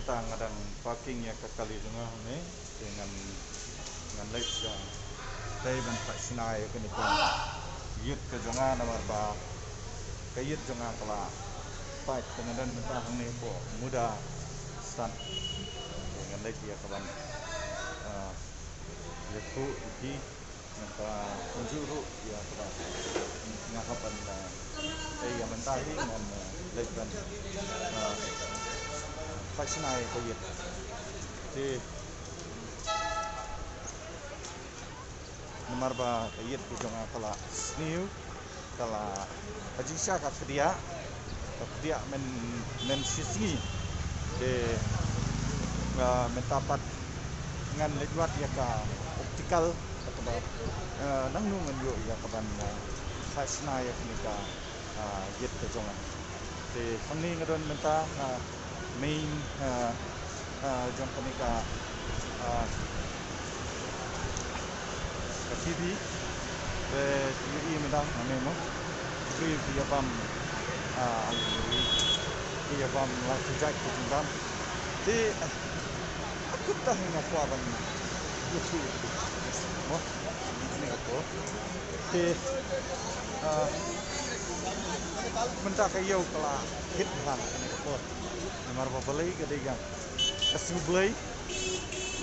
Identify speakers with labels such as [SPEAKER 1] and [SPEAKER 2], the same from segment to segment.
[SPEAKER 1] mentang ada parking yang kekali dengan ni dengan Leit tay ban Shna ya kini kan yit ke jangan nomor ba kayit jangan kala pak dengan mentang ni po muda stan dengan Leit ya kawan yaitu di maka penjuru ya kawan ngahapan yang mentahi dengan Leit ban Phah Shna ya kayit di nomor ba kayit ke jangan kala sniu kala ajisha ka kedia men sisi de mentapat dengan lewat ya ka optikal atau nang nu ngan yo ya ka ban Phah Shna ya knika yet ke jangan de kami ngadon menta main jong knika TV be TV medang amemo free via bam via bam la sejak kejundam di aku tahu nak apa bang itu oh ini apa di mentah kayu kala hit hang ini apa nomor apa beli kedega kasih beli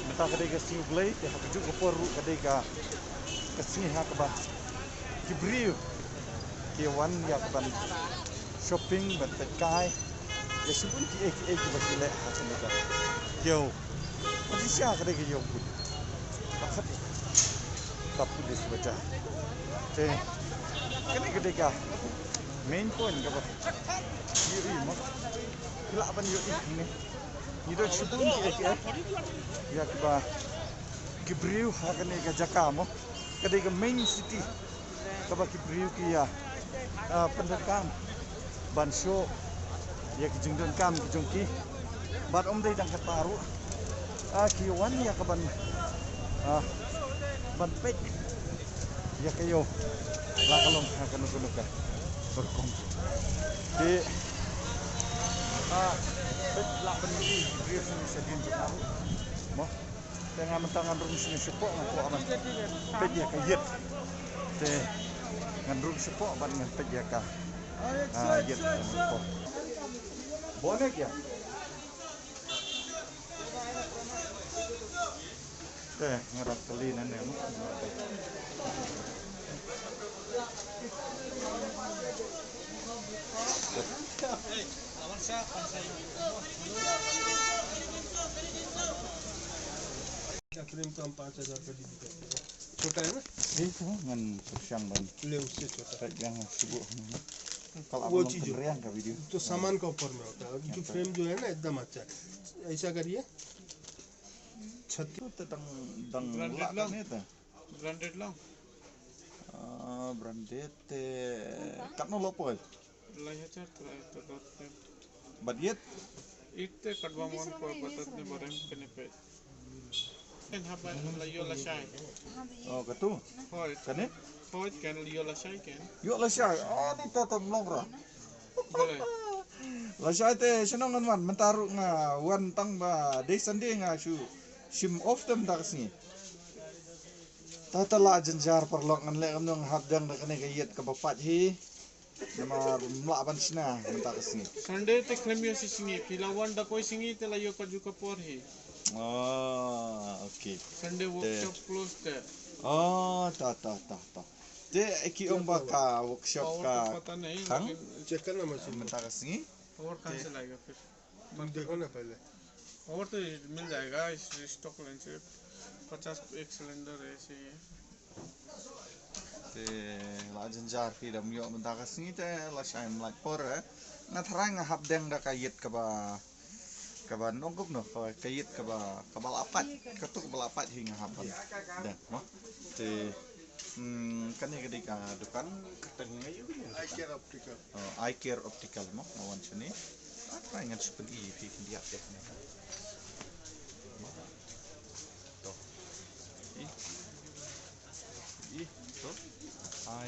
[SPEAKER 1] mentah kedega kasih beli dia haju keporu kedega kasih hak bah kibriu kiwan ya ban shopping ban tekai ya sebun ti ek bakile hasan ka yo adi sya kade ke yo put bakat tapu dis baca te kene ka main point ka ba yuri mo kila ban yo ini ido sebun ti ek ya ka kibriu hakane ka jakamo kade ke main city kabak kibriu ki ya pendekam ban show ya kijungdon kam kijungki bat om dai dang kataru ki wan ya ka ban pek ya kayo la kalong akan nunukan berkom di pek la ban ni kibriu ni sedin tahu mo tengah mentangan rum sini sepok ngaku aman pek ya kayet te ngandrung sepok ban ngan pek ya ka yet bonek ya ngarap kali nane mo awan sa pansay
[SPEAKER 2] करीम तो हम 5,000 का दी थी छोटा है ना
[SPEAKER 1] itu ngan persiang ban
[SPEAKER 2] ले उससे छोटा
[SPEAKER 1] yang subuh kalau
[SPEAKER 2] वो चीज
[SPEAKER 1] का वीडियो
[SPEAKER 2] तो सामान का ऊपर में होता है जो फ्रेम जो है ना एकदम अच्छा है ऐसा करिए 36
[SPEAKER 1] tentang branded lang branded katno lopo
[SPEAKER 3] layacha
[SPEAKER 1] budget
[SPEAKER 3] itte kadwa mon ko patat ne barem kene pe en haba layo la shai
[SPEAKER 1] oh katu
[SPEAKER 3] hoy
[SPEAKER 1] kane
[SPEAKER 3] hoy ken layo la shai ken
[SPEAKER 1] yo la shay ni tatam longra
[SPEAKER 3] bole
[SPEAKER 1] la shay te senong man mentaru nga wan tang ba de sande nga shu sim of them daksni tata la janjar perlok ngan le nong hadang da kane gayet ka bapat hi nama mlaban Shna mentak sini
[SPEAKER 3] sunday te klemio si singi pilawan da koi singi te layo ka juka por hi
[SPEAKER 1] okay
[SPEAKER 3] sunday workshop close te
[SPEAKER 1] ta te ki omba ka workshop ka
[SPEAKER 3] pata nahi
[SPEAKER 1] hang
[SPEAKER 2] check करना machine
[SPEAKER 1] mentak sini
[SPEAKER 3] और कहां से लाएगा फिर
[SPEAKER 2] देखो ना पहले
[SPEAKER 3] और तो मिल जाएगा इस स्टॉक लाइन से 50 एक सिलेंडर है ऐसे ही
[SPEAKER 1] te la janjar fi dam yo mentak sini te la shay like por na tharang hab deng da kayet ka ba nongkop no kayet ka ba lapat ketuk balapat hingga hapan dan mo te kan ya ketika depan ketengah itu I care optical mo lawan sini apa yang seperti ini dia teknik toh toh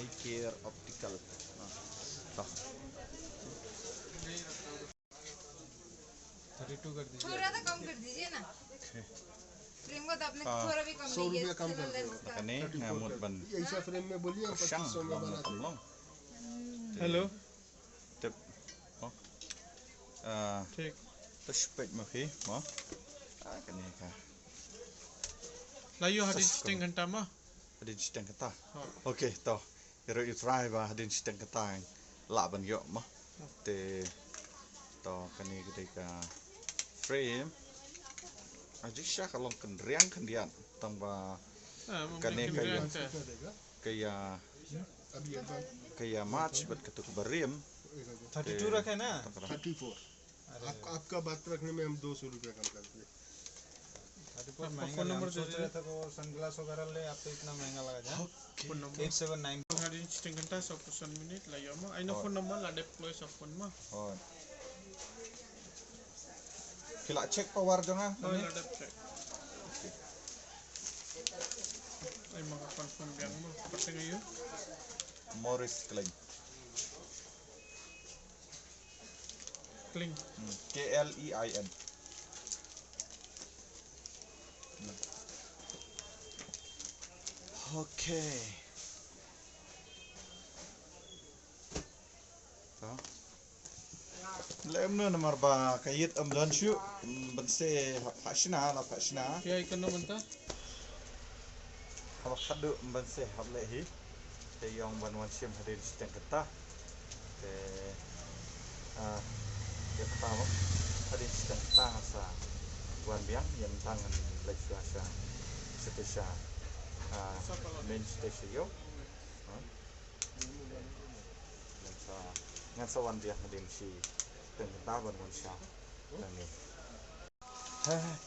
[SPEAKER 1] I care optical toh
[SPEAKER 4] 32 कर दीजिए।
[SPEAKER 5] थोड़ा तो कम कर दीजिए ना। फ्रेम को तो आपने थोड़ा भी कम
[SPEAKER 2] 100
[SPEAKER 5] नहीं
[SPEAKER 2] रुपया कम कर
[SPEAKER 5] लेंस
[SPEAKER 2] दो।
[SPEAKER 5] का।
[SPEAKER 1] Ini hamut ban.
[SPEAKER 2] ऐसा फ्रेम में बोलिए 2500 में बना दो।
[SPEAKER 1] Long.
[SPEAKER 3] Hello
[SPEAKER 1] Tip. Oh.
[SPEAKER 3] ठीक
[SPEAKER 1] Terspek mafi, mo. Kani ka.
[SPEAKER 3] लाइयो हाडी स्टिंग घंटा में
[SPEAKER 1] Hadin sitang kata.
[SPEAKER 3] हाँ
[SPEAKER 1] Okay, to. Iro try ba hadin sitang kata yang laban yo mo. Te to kani ketika frame. Ajisha kalau kendriang kendian tamba kani kaya kaya
[SPEAKER 2] अभी एकदम
[SPEAKER 1] kaya match bat ketuk barim
[SPEAKER 4] 32 रखे ना।
[SPEAKER 2] 34। आपका बात रखने में हम 200 रुपया कम कर दिए।
[SPEAKER 4] 34 महंगा
[SPEAKER 3] फोन नंबर
[SPEAKER 4] हम सोच
[SPEAKER 3] दे
[SPEAKER 4] रहे थे वो सनग्लास वगैरह ले, आप तो इतना महंगा लगा जाए।
[SPEAKER 3] फोन नंबर
[SPEAKER 4] 879
[SPEAKER 3] हाडी स्टिंग घंटा 100% minit layo mo ay no phone number la deploy sa phone mo
[SPEAKER 1] oh kila check power jangan
[SPEAKER 3] oh la dep check ay mga confirm yan mo pati ngayon
[SPEAKER 1] Morris Klein
[SPEAKER 3] cling
[SPEAKER 1] KLEIN okay so lem no nomor ba kayit dan syu bense Phah Shna la Phah Shna
[SPEAKER 3] kaya ikan no manta
[SPEAKER 1] kalau kadu bense hable hi te yong ban wan sim hadin sitang kata te ya pertama hadin sitang kata sa wan biang yang tangan Malaysia sa spesial main station yo ngan sa wan biang hadin si teng kata ban wan sya ni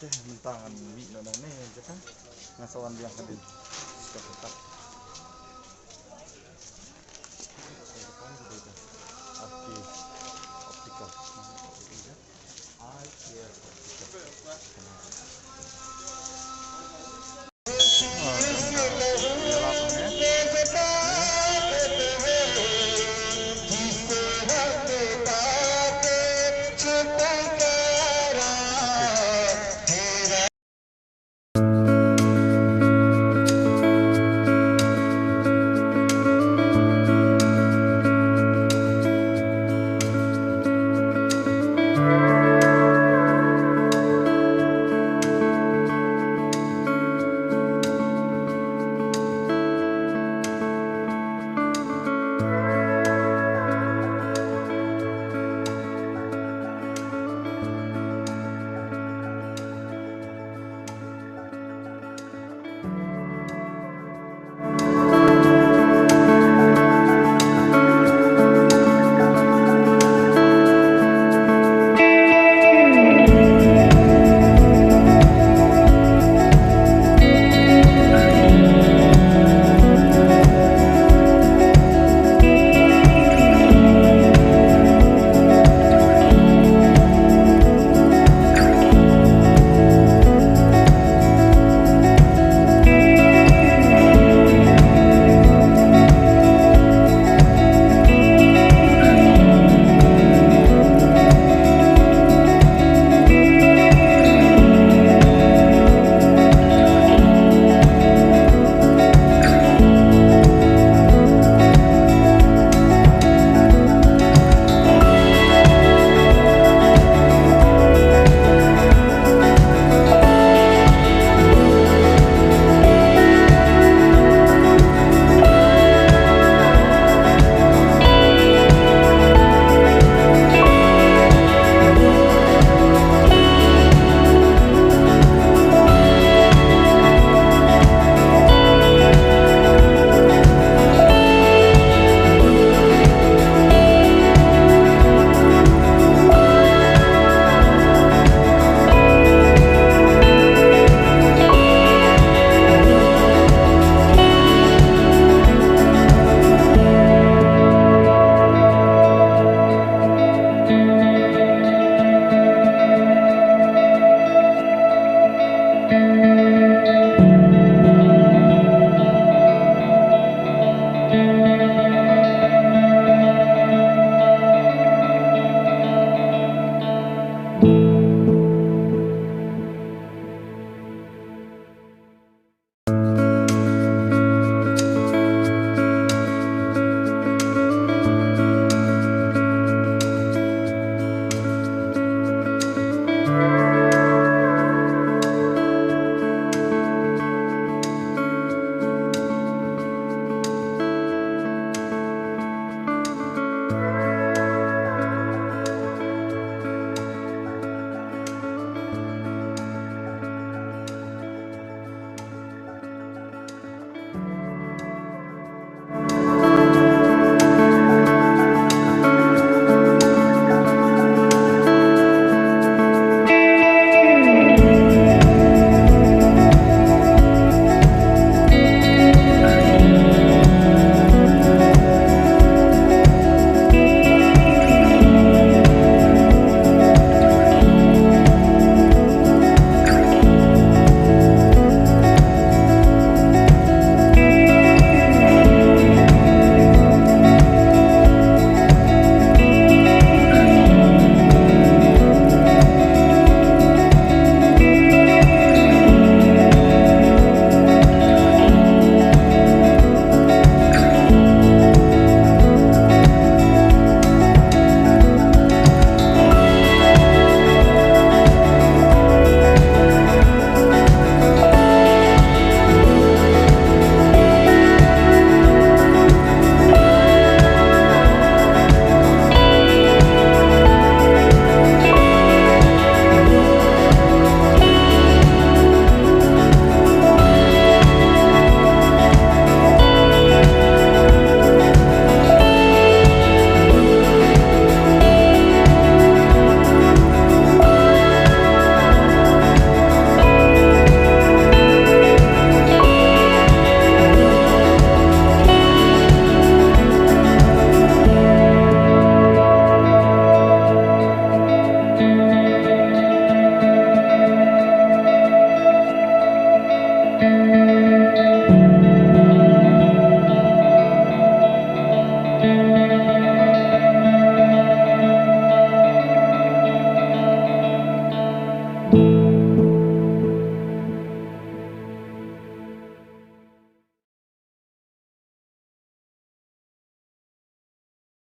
[SPEAKER 1] teh tangan mi no na ne jaka ngan sa wan biang hadin sitang kata optical